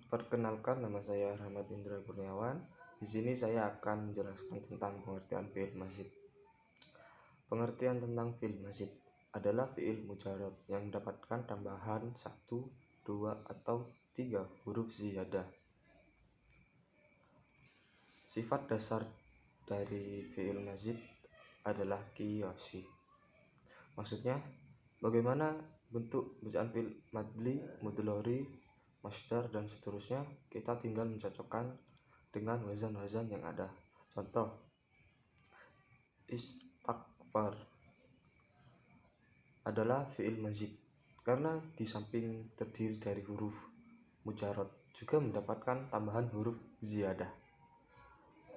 Perkenalkan, nama saya Rahmat Indra Kurniawan. Di sini saya akan menjelaskan tentang pengertian fi'il mazid. Pengertian tentang fi'il mazid adalah fi'il mujarad yang mendapatkan tambahan 1, 2, atau 3 huruf ziyadah. Sifat dasar dari fi'il mazid adalah qiyasi. Maksudnya, bagaimana bentuk bacaan fi'il madli, mudlori, masdar, dan seterusnya, kita tinggal mencocokkan dengan wazan-wazan yang ada. Contoh, istaghfar adalah fi'il mazid karena di samping terdiri dari huruf mujarad juga mendapatkan tambahan huruf ziyadah.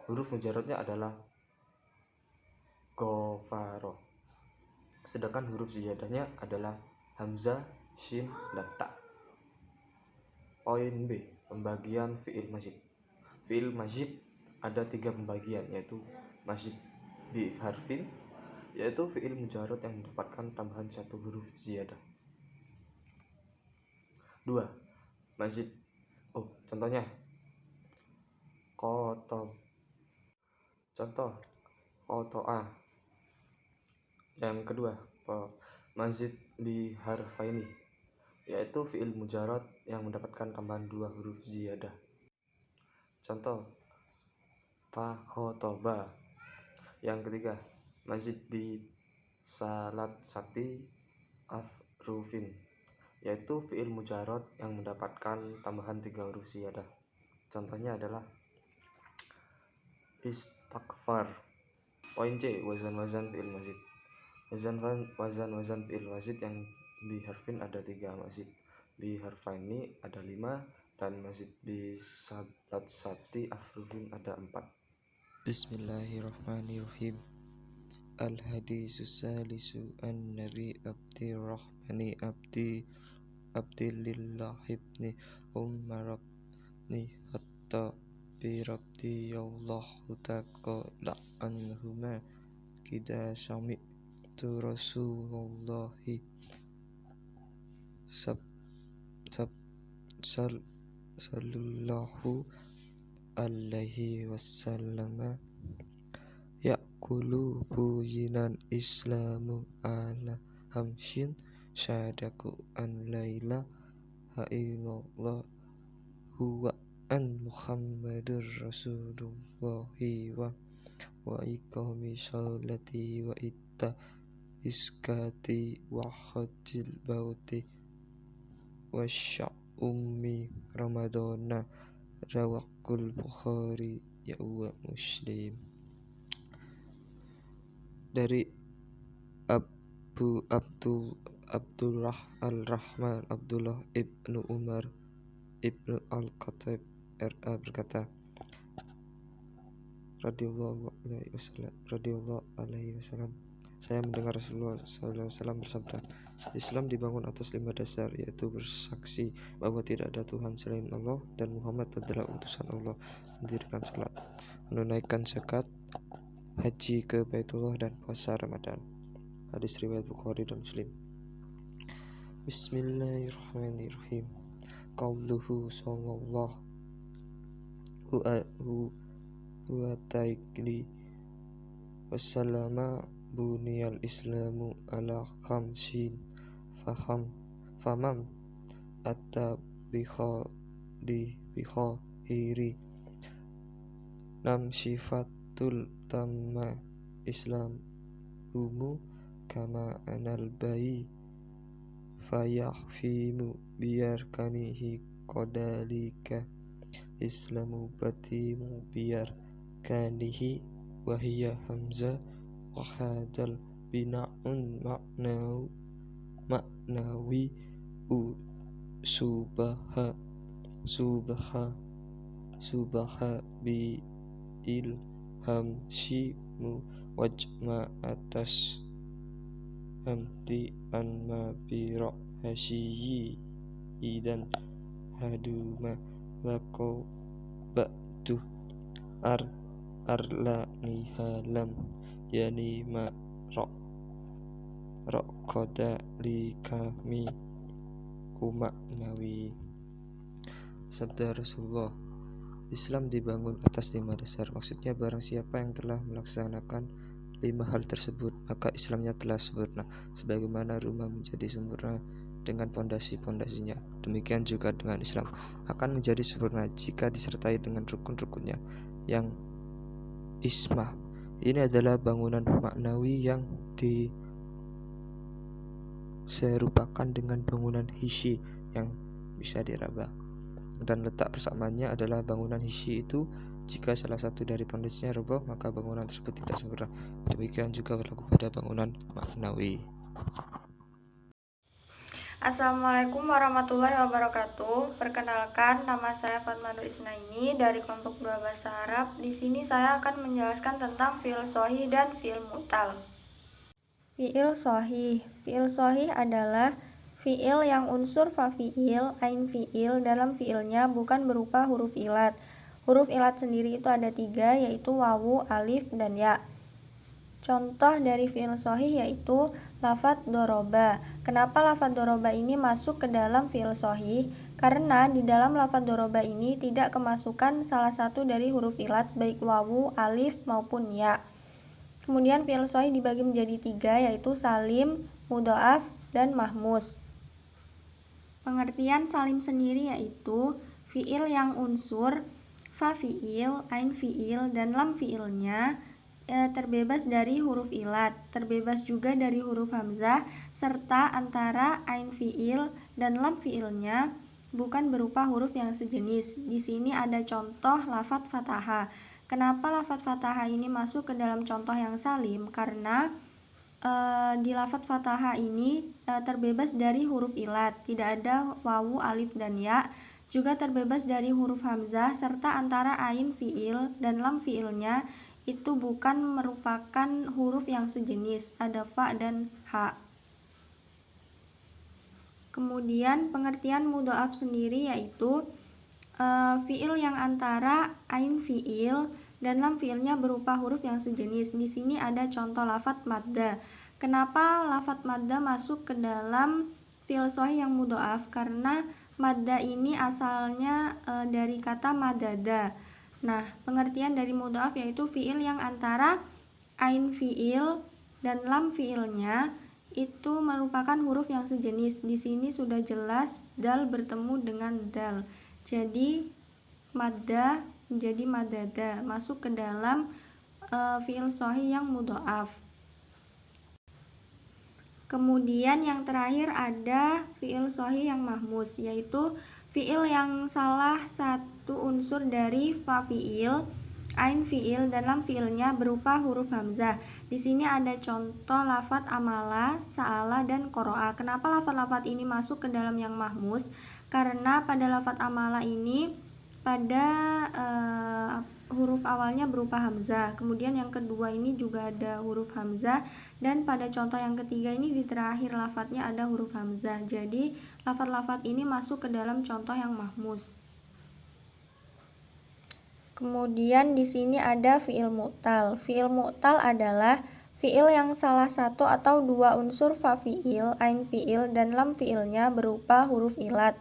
Huruf mujaradnya adalah ghafaro, sedangkan huruf ziyadahnya adalah hamzah, shin, dan ta. Poin B, pembagian fi'il mazid. Fi'il mazid ada 3 pembagian, yaitu mazid bi harfin, yaitu fi'il mujarad yang mendapatkan tambahan 1 huruf ziyadah. 2. Mazid contohnya qotob. Contoh qoto'a. Yang kedua, mazid bi harfaini, yaitu fi'il mujarad yang mendapatkan tambahan 2 huruf ziyadah. Contoh takhotoba. Yang ketiga, mazid bi salat sati afrufin, yaitu fi'il mujarad yang mendapatkan tambahan 3 huruf ziyadah. Contohnya adalah istighfar. Poin C, wazan-wazan fi'il mazid. Wazan-wazan fi'il mazid yang bi harfin ada 3, mazid bi harfaini ada 5, dan mazid bi salat sati afrufin ada 4. Bismillahirrahmanirrahim. Al-hadisu salisu an-nabi abdirrahmani abdilillah ibni umar ibni hatta birabdiyallahu ta'ala anhuma kida sami'tu rasulullahi sallallahu alaihi wasallam yaqulu bujinan islamu ala hamshin syahadaku an la ilaha illallah huwa an muhammadur rasulullahi wa iqami sholati wa itta iskati wa hajjil bauti wa sya'ummi ramadana rawakul Bukhari ya wa Muslim. Dari Abdullah ibnu Umar ibnu Al-Khattab RA berkata, radhiyallahu alaihi wasallam, saya mendengar Rasulullah SAW bersabda, Islam dibangun atas 5 dasar, yaitu bersaksi bahwa tidak ada Tuhan selain Allah dan Muhammad adalah utusan Allah, mendirikan salat, menunaikan zakat, haji ke Baitullah, dan puasa Ramadan. Hadis riwayat Bukhari dan Muslim. Bismillahirrahmanirrahim. Qauluhu sallallahu wa ta'ala wasallama buniyal islamu ala khamsin famam atta bikhahiri nam sifatul tamma islam humu kama anal bayi fayahfimu biarkanihi kodalika islamu batimu biarkanihi wahiyya hamzah wa hadal bina'un maknawi subaha bi ilhamshimu wajma atas hamti anma biro hasyiyi dan haduma wako ba'du arla nihalam yani ma rokoda li kami umaknawi. Sabda Rasulullah, Islam dibangun atas 5 dasar. Maksudnya barang siapa yang telah melaksanakan 5 hal tersebut, maka Islamnya telah sempurna. Sebagaimana rumah menjadi sempurna dengan pondasi-pondasinya, demikian juga dengan Islam akan menjadi sempurna jika disertai dengan rukun-rukunnya yang ismah. Ini adalah bangunan maknawi yang diserupakan dengan bangunan hissi yang bisa diraba. Dan letak persamaannya adalah bangunan hissi itu jika salah satu dari pondasinya roboh, maka bangunan tersebut tidak sempurna. Demikian juga berlaku pada bangunan maknawi. Assalamualaikum warahmatullahi wabarakatuh. Perkenalkan, nama saya Fatma Nur Isnaini dari kelompok 2 bahasa Arab. Di sini saya akan menjelaskan tentang fi'il sahih dan fi'il mu'tal. Fi'il sahih adalah fi'il yang unsur fa fi'il, ain fi'il dalam fi'ilnya bukan berupa huruf ilat. Huruf ilat sendiri itu ada 3, yaitu wawu, alif, dan ya. Contoh dari fi'il sahih yaitu lafadz doroba. Kenapa lafadz doroba ini masuk ke dalam fi'il sahih? Karena di dalam lafadz doroba ini tidak kemasukan salah satu dari huruf ilat, baik wawu, alif, maupun ya. Kemudian fi'il sahih dibagi menjadi 3, yaitu salim, mudhoaf, dan mahmus. Pengertian salim sendiri yaitu fi'il yang unsur fa fi'il, ain fi'il, dan lam fi'ilnya terbebas dari huruf ilat, terbebas juga dari huruf hamzah, serta antara ain fi'il dan lam fi'ilnya bukan berupa huruf yang sejenis. Di sini ada contoh lafadz fathah. Kenapa lafadz fathah ini masuk ke dalam contoh yang salim? Karena di lafadz fathah ini terbebas dari huruf ilat, tidak ada wawu, alif, dan ya, juga terbebas dari huruf hamzah, serta antara ain fi'il dan lam fi'ilnya itu bukan merupakan huruf yang sejenis, ada fa dan ha. Kemudian pengertian mudhoaf sendiri yaitu fi'il yang antara ain fi'il dan lam fi'ilnya berupa huruf yang sejenis. Di sini ada contoh lafadz madda. Kenapa lafadz madda masuk ke dalam fi'il sahih yang mudhoaf? Karena madda ini asalnya dari kata madada. Nah, pengertian dari mudhoaf yaitu fi'il yang antara ain fi'il dan lam fi'ilnya itu merupakan huruf yang sejenis. Di sini sudah jelas dal bertemu dengan dal. Jadi madda menjadi madada, masuk ke dalam fi'il sahih yang mudhoaf. Kemudian yang terakhir ada fi'il sahih yang mahmus, yaitu fi'il yang salah satu unsur dari fa fi'il, ain fi'il, dan lam fi'ilnya berupa huruf hamzah. Di sini ada contoh lafadz amala, sa'ala, dan qoro'a. Kenapa lafadz-lafadz ini masuk ke dalam yang mahmus? Karena pada lafadz amala ini pada huruf awalnya berupa hamzah. Kemudian yang kedua ini juga ada huruf hamzah, dan pada contoh yang ketiga ini di terakhir lafadznya ada huruf hamzah. Jadi lafadz-lafadz ini masuk ke dalam contoh yang mahmus. Kemudian di sini ada fi'il mu'tal. Fi'il mu'tal adalah fi'il yang salah satu atau 2 unsur fa fi'il, ain fi'il, dan lam fi'ilnya berupa huruf ilat,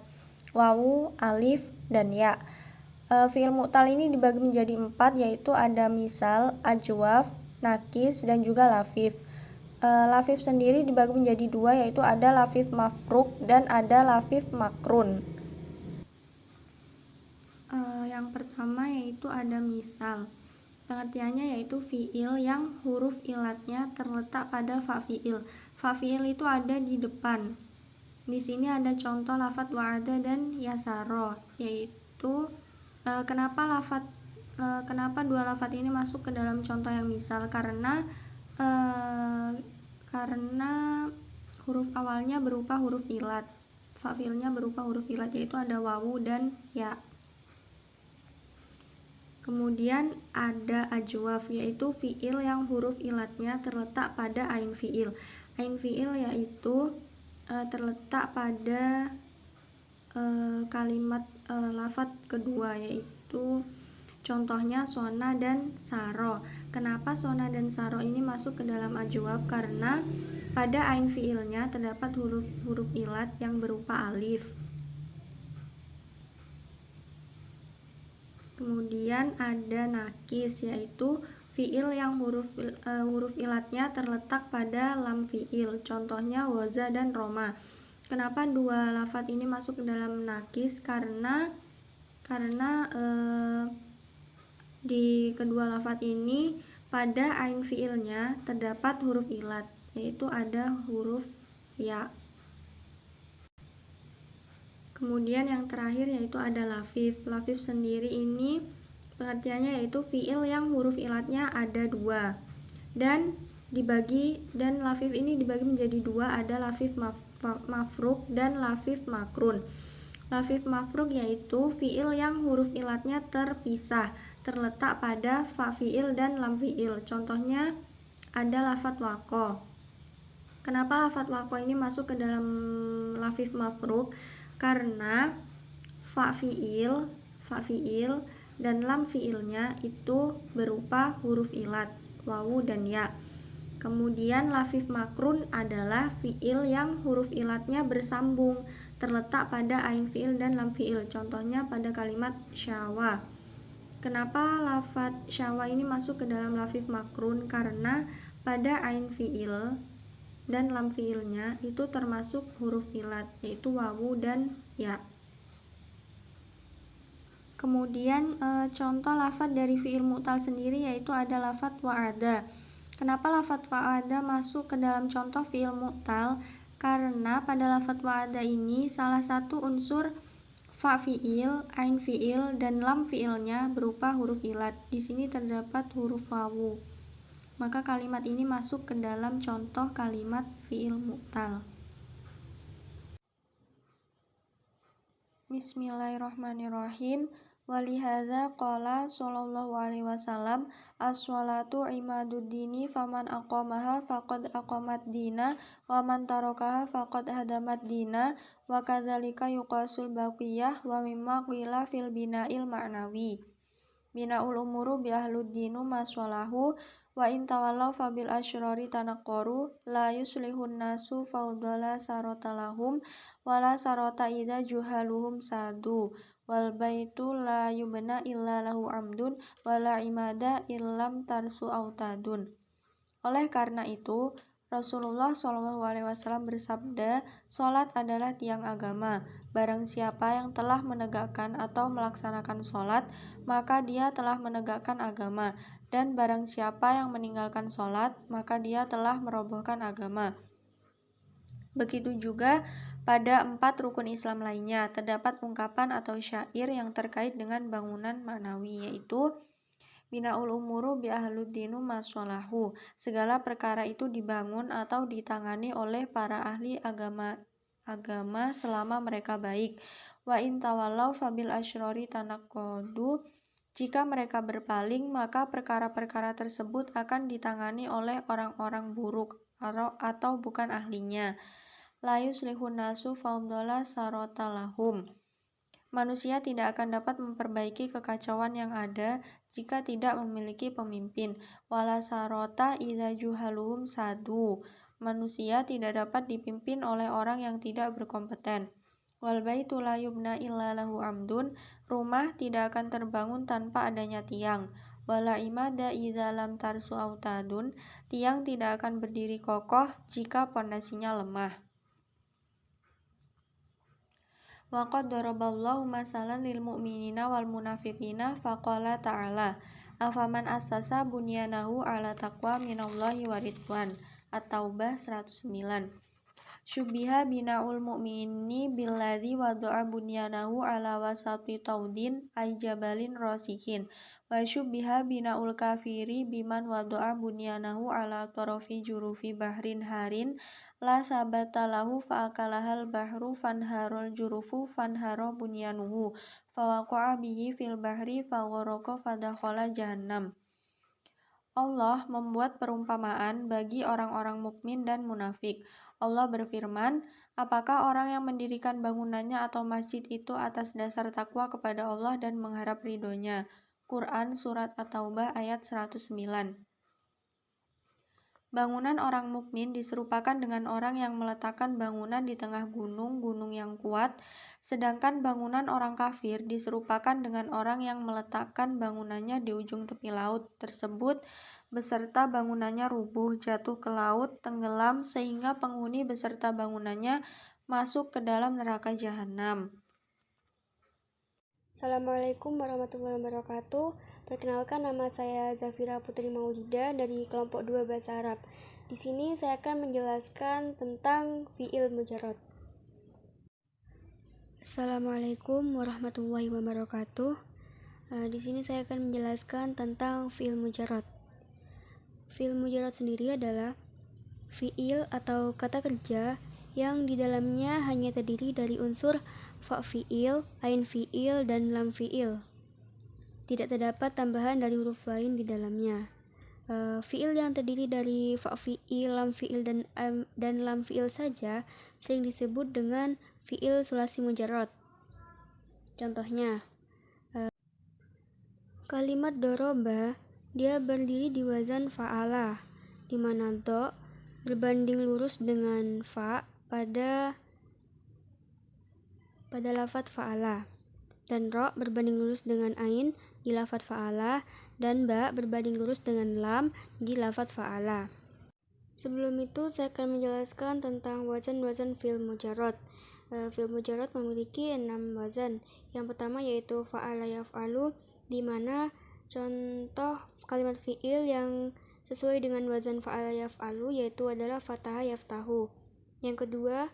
wawu, alif, dan ya. Fi'il mu'tal ini dibagi menjadi 4, yaitu ada misal, ajwaf, nakis, dan juga lafif. Lafif sendiri dibagi menjadi 2, yaitu ada lafif mafruk dan ada lafif makrun. Yang pertama yaitu ada misal. Pengertiannya yaitu fi'il yang huruf ilatnya terletak pada fa fi'il. Fa fi'il itu ada di depan. Di sini ada contoh lafadz wa'ada dan yasaro, yaitu kenapa dua lafadz ini masuk ke dalam contoh yang misal? Karena huruf awalnya berupa huruf ilat, fa fi'ilnya berupa huruf ilat, yaitu ada wawu dan ya. Kemudian ada ajwaf, yaitu fi'il yang huruf ilatnya terletak pada ain fi'il. Ain fi'il yaitu terletak pada kalimat lafadz kedua, yaitu contohnya sona dan saro. Kenapa sona dan saro ini masuk ke dalam ajwaf? Karena pada ain fi'ilnya terdapat huruf ilat yang berupa alif. Kemudian ada nakis, yaitu fiil yang huruf ilatnya terletak pada lam fiil. Contohnya waza dan roma. Kenapa dua lafadz ini masuk ke dalam nakis? Karena di kedua lafadz ini pada ain fiilnya terdapat huruf ilat, yaitu ada huruf ya. Kemudian yang terakhir yaitu ada lafif. Lafif sendiri ini pengertiannya yaitu fiil yang huruf ilatnya ada dua dan lafif ini dibagi menjadi dua, ada lafif mafruk dan lafif makrun. Lafif mafruk yaitu fiil yang huruf ilatnya terpisah, terletak pada fa fiil dan lam fiil. Contohnya ada lafadz waqo. Kenapa lafadz waqo ini masuk ke dalam lafif mafruk? Karena fa fiil dan lam fiilnya itu berupa huruf ilat, wawu dan ya. Kemudian lafif makrun adalah fiil yang huruf ilatnya bersambung, terletak pada ain fiil dan lam fiil. Contohnya pada kalimat syawa. Kenapa lafadz syawa ini masuk ke dalam lafif makrun? Karena pada ain fiil dan lam fiilnya itu termasuk huruf ilat, yaitu wawu dan ya. Kemudian contoh lafadz dari fiil mu'tal sendiri yaitu ada lafadz wa'ada. Kenapa lafadz wa'ada masuk ke dalam contoh fiil mu'tal? Karena pada lafadz wa'ada ini salah satu unsur fa fiil, ain fiil, dan lam fiilnya berupa huruf ilat. Di sini terdapat huruf wawu. Maka kalimat ini masuk ke dalam contoh kalimat fiil mu'tal. Bismillahirrahmanirrahim. Walihadza qala sallallahu alaihi wasallam as-sholatu imaduddini faman aqamaha faqad aqamat dina wa man tarakaha faqad hadamat dina wa kadzalika yuqasul baqiyah wa mimma qila fil bina'il ma'nawi. Binaul umuru bi ahlud dinu maswalahu wa in tawallaw fabil asyrari tanaqqaru la yuslihun nasu faudala sarata lahum wala sarata idza juhaluhum sadu wal baitu la yubna illa lahu amdun wala imada illam tarsu autadun. Oleh karena itu Rasulullah SAW bersabda, sholat adalah tiang agama. Barang siapa yang telah menegakkan atau melaksanakan sholat, maka dia telah menegakkan agama. Dan barang siapa yang meninggalkan sholat, maka dia telah merobohkan agama. Begitu juga pada 4 rukun Islam lainnya, terdapat ungkapan atau syair yang terkait dengan bangunan ma'nawi, yaitu Binaul umuru bi ahlud dinu maswalahu. Segala perkara itu dibangun atau ditangani oleh para ahli agama selama mereka baik. Wa in tawallaw fabil asyrori tanaqqadu. Jika mereka berpaling, maka perkara-perkara tersebut akan ditangani oleh orang-orang buruk atau bukan ahlinya. La yuslihun nasu faudala sarota lahum. Manusia tidak akan dapat memperbaiki kekacauan yang ada jika tidak memiliki pemimpin. Wala sarota idza juhaluhum sadu. Manusia tidak dapat dipimpin oleh orang yang tidak berkompeten. Wal baitu la yubna illa lahu amdun. Rumah tidak akan terbangun tanpa adanya tiang. Wala imada idza lam tarsu autadun. Tiang tidak akan berdiri kokoh jika pondasinya lemah. Wa qad daraballahu masalan lil mu'minina wal munafiqina faqala ta'ala afaman assasa bunyanahu ala taqwa minallahi wa ridwan. At-Taubah 109. Syubbiha binaul mu'mini billadzi wada'a bunyanahu ala wasati taudin ay jabalin rasihin wa syubbiha binaul kafiri biman wada'a bunyanahu ala tarafi jurufi bahrin harin la sabata lahu fa'akalahal bahru fanharul jurufu fanharo bunyanuhu fawaqa'a bihi fil bahri fagharaqa fadakhala jahannam. Allah membuat perumpamaan bagi orang-orang mukmin dan munafik. Allah berfirman, apakah orang yang mendirikan bangunannya atau masjid itu atas dasar takwa kepada Allah dan mengharap ridhonya? Quran Surat At-Taubah ayat 109. Bangunan orang mukmin diserupakan dengan orang yang meletakkan bangunan di tengah gunung yang kuat, sedangkan bangunan orang kafir diserupakan dengan orang yang meletakkan bangunannya di ujung tepi laut tersebut beserta bangunannya rubuh, jatuh ke laut, tenggelam sehingga penghuni beserta bangunannya masuk ke dalam neraka jahanam. Assalamualaikum warahmatullahi wabarakatuh. Perkenalkan, nama saya Zafira Putri Maulida dari kelompok 2 Bahasa Arab. Di sini saya akan menjelaskan tentang fi'il mujarrad. Assalamualaikum warahmatullahi wabarakatuh. Di sini saya akan menjelaskan tentang fi'il mujarrad. Fi'il mujarrad sendiri adalah fi'il atau kata kerja yang di dalamnya hanya terdiri dari unsur fa fi'il, ain fi'il, dan lam fi'il. Tidak terdapat tambahan dari huruf lain di dalamnya. Fi'il yang terdiri dari fa fi'il, lam fi'il, dan lam fi'il saja sering disebut dengan fi'il sulasi mujarrad. Contohnya, kalimat doroba, dia berdiri di wazan fa'ala, di mana do berbanding lurus dengan fa pada lafadz fa'ala, dan ro berbanding lurus dengan ain di lafadz fa'ala, dan ba berbanding lurus dengan lam di lafadz fa'ala. Sebelum itu saya akan menjelaskan tentang wazan-wazan fi'il mujarrad. Fi'il mujarrad memiliki 6 wazan. Yang pertama yaitu fa'ala yaf'alu, di mana contoh kalimat fi'il yang sesuai dengan wazan fa'ala yaf'alu yaitu adalah fataha yaftahu. Yang kedua,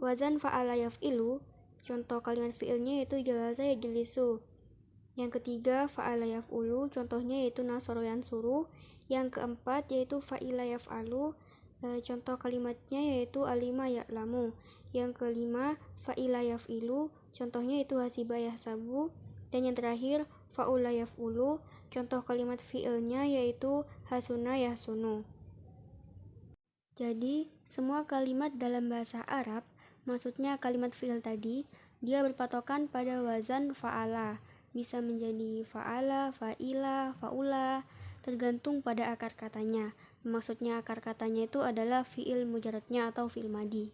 wazan fa'ala yaf'ilu, contoh kalimat fi'ilnya yaitu jalasa yajlisu. Yang ketiga, fa'ala yaf'ulu, contohnya yaitu nasoro yansuru. Yang keempat yaitu fa'ila yaf'alu, contoh kalimatnya yaitu alima ya'lamu. Yang kelima, fa'ila yaf'ilu, contohnya yaitu hasiba yahsabu. Dan yang terakhir, fa'ula yaf'ulu, contoh kalimat fi'ilnya yaitu hasuna yahsunu. Jadi, semua kalimat dalam bahasa Arab, maksudnya kalimat fi'il tadi, dia berpatokan pada wazan fa'ala. Bisa menjadi fa'ala, fa'ila, fa'ula, tergantung pada akar katanya. Maksudnya akar katanya itu adalah fi'il mujarradnya atau fi'il madi.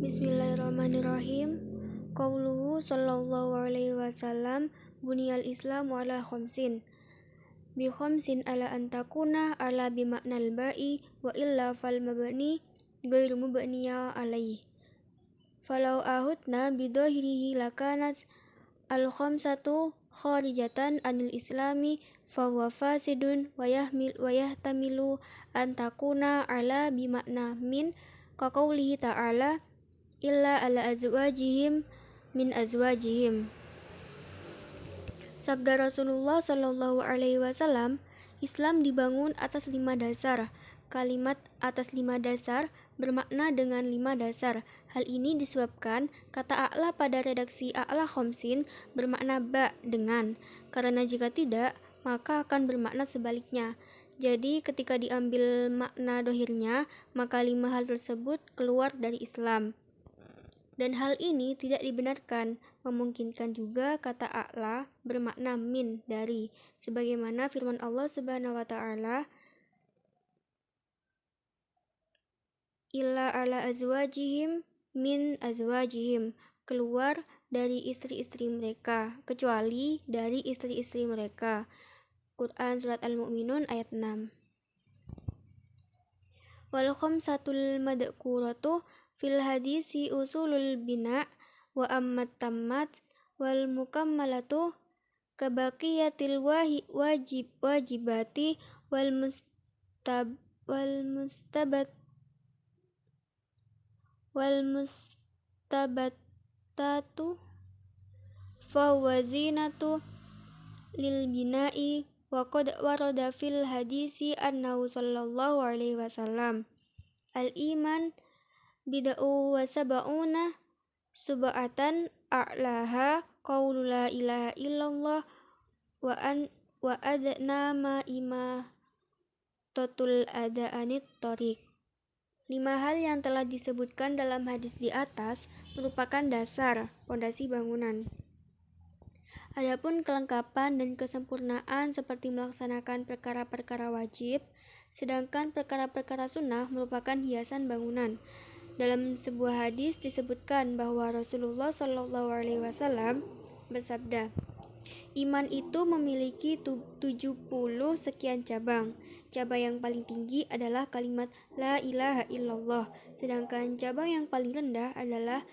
Bismillahirrahmanirrahim. Qauluhu sallallahu alaihi wasallam, buniyal islamu ala khamsin. Bi khamsin ala antakuna ala bimaknal ba'i wa illa fal mabani ghairu mubniya alaih. Falau ahudna bidohirihi lakanat al-khamsatu kharijatan anil islami fahuwa fasidun wa yahtamilu an takuna ala bimakna min kaqaulihi ta'ala illa ala azwajihim min azwajihim. Sabda Rasulullah sallallahu alaihi wasallam, Islam dibangun atas 5 dasar. Kalimat atas 5 dasar bermakna dengan 5 dasar. Hal ini disebabkan kata a'la pada redaksi a'la khamsin bermakna ba dengan, karena jika tidak maka akan bermakna sebaliknya. Jadi ketika diambil makna dohirnya, maka 5 hal tersebut keluar dari Islam. Dan hal ini tidak dibenarkan. Memungkinkan juga kata a'la bermakna min dari, sebagaimana firman Allah Subhanahu wa taala, illa ala azwajihim min azwajihim, keluar dari istri-istri mereka, kecuali dari istri-istri mereka. Quran Surat Al-Mu'minun ayat 6. Wal khamsatul madkuratu fil hadisi usulul bina wa ammat tammat wal mukammalatu kabaqiyatil wajibati wal mustabatatu fawazinatu lil bina'i wa qad warada fil hadisi annahu sallallahu alaihi wasallam al iman bid'u wa sab'una sub'atan a'laha qaulu la ilaha illallah wa adna ma imatatul ada'anit tariq. 5 hal yang telah disebutkan dalam hadis di atas merupakan dasar, pondasi bangunan. Adapun kelengkapan dan kesempurnaan seperti melaksanakan perkara-perkara wajib, sedangkan perkara-perkara sunnah merupakan hiasan bangunan. Dalam sebuah hadis disebutkan bahwa Rasulullah SAW bersabda, iman itu memiliki 70 sekian cabang. Cabang yang paling tinggi adalah kalimat La ilaha illallah, sedangkan cabang yang paling rendah adalah